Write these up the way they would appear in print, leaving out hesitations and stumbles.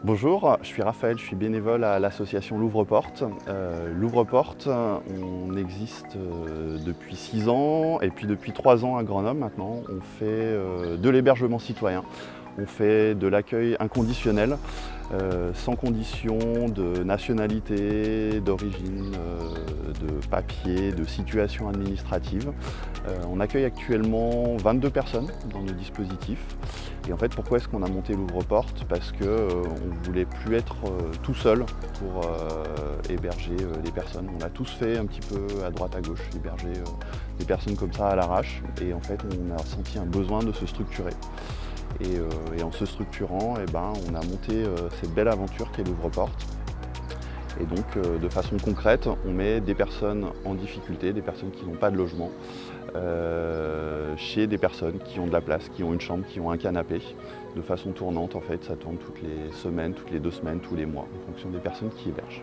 Bonjour, je suis Raphaël, je suis bénévole à l'association L'Ouvre-Porte. L'Ouvre-Porte, on existe depuis 6 ans et puis depuis 3 ans à Grenoble maintenant. On fait de l'hébergement citoyen, on fait de l'accueil inconditionnel, sans condition de nationalité, d'origine, de papier, de situation administrative. On accueille actuellement 22 personnes dans nos dispositifs. Et en fait, pourquoi est-ce qu'on a monté l'Ouvre-Porte? Parce qu'on ne voulait plus être tout seul pour héberger les personnes. On a tous fait un petit peu à droite à gauche, héberger des personnes comme ça à l'arrache. Et en fait, on a ressenti un besoin de se structurer. Et en se structurant, on a monté cette belle aventure qu'est l'Ouvre-Porte. Et donc, de façon concrète, on met des personnes en difficulté, des personnes qui n'ont pas de logement, chez des personnes qui ont de la place, qui ont une chambre, qui ont un canapé. De façon tournante, en fait, ça tourne toutes les semaines, toutes les 2 semaines, tous les mois, en fonction des personnes qui hébergent.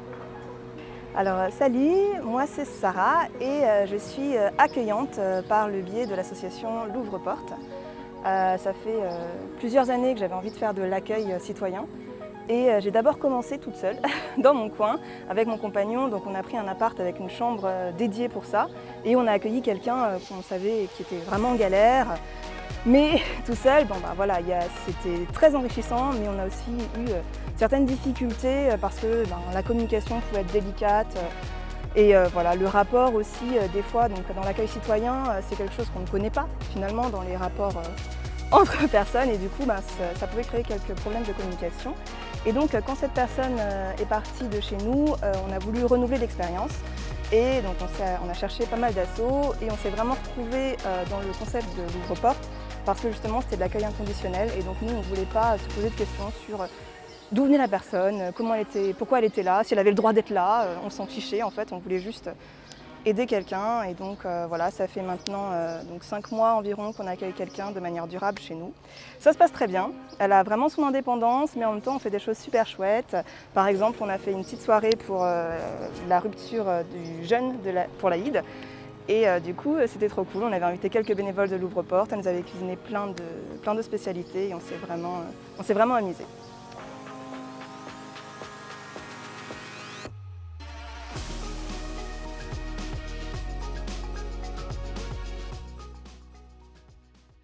Alors salut, moi c'est Sarah et je suis accueillante par le biais de l'association L'Ouvre-Porte. Ça fait plusieurs années que j'avais envie de faire de l'accueil citoyen et j'ai d'abord commencé toute seule dans mon coin avec mon compagnon. Donc on a pris un appart avec une chambre dédiée pour ça et on a accueilli quelqu'un qu'on savait qui était vraiment en galère. Mais tout seul, c'était très enrichissant, mais on a aussi eu certaines difficultés parce que la communication pouvait être délicate. Le rapport aussi, des fois, donc, dans l'accueil citoyen, c'est quelque chose qu'on ne connaît pas finalement dans les rapports entre personnes. Et du coup, ça pouvait créer quelques problèmes de communication. Et donc, quand cette personne est partie de chez nous, on a voulu renouveler l'expérience. Et donc, on a cherché pas mal d'assauts et on s'est vraiment retrouvé dans le concept de l'Ouvre-Porte parce que justement, c'était de l'accueil inconditionnel. Et donc, nous, on ne voulait pas se poser de questions sur d'où venait la personne, comment elle était, pourquoi elle était là, si elle avait le droit d'être là. On s'en fichait en fait, on voulait juste aider quelqu'un. Et donc ça fait maintenant 5 mois environ qu'on accueille quelqu'un de manière durable chez nous. Ça se passe très bien, elle a vraiment son indépendance, mais en même temps on fait des choses super chouettes. Par exemple, on a fait une petite soirée pour la rupture du jeûne pour l'Aïd. Et du coup, c'était trop cool. On avait invité quelques bénévoles de l'Ouvre-Porte, elle nous avait cuisiné plein de spécialités et on s'est vraiment amusés.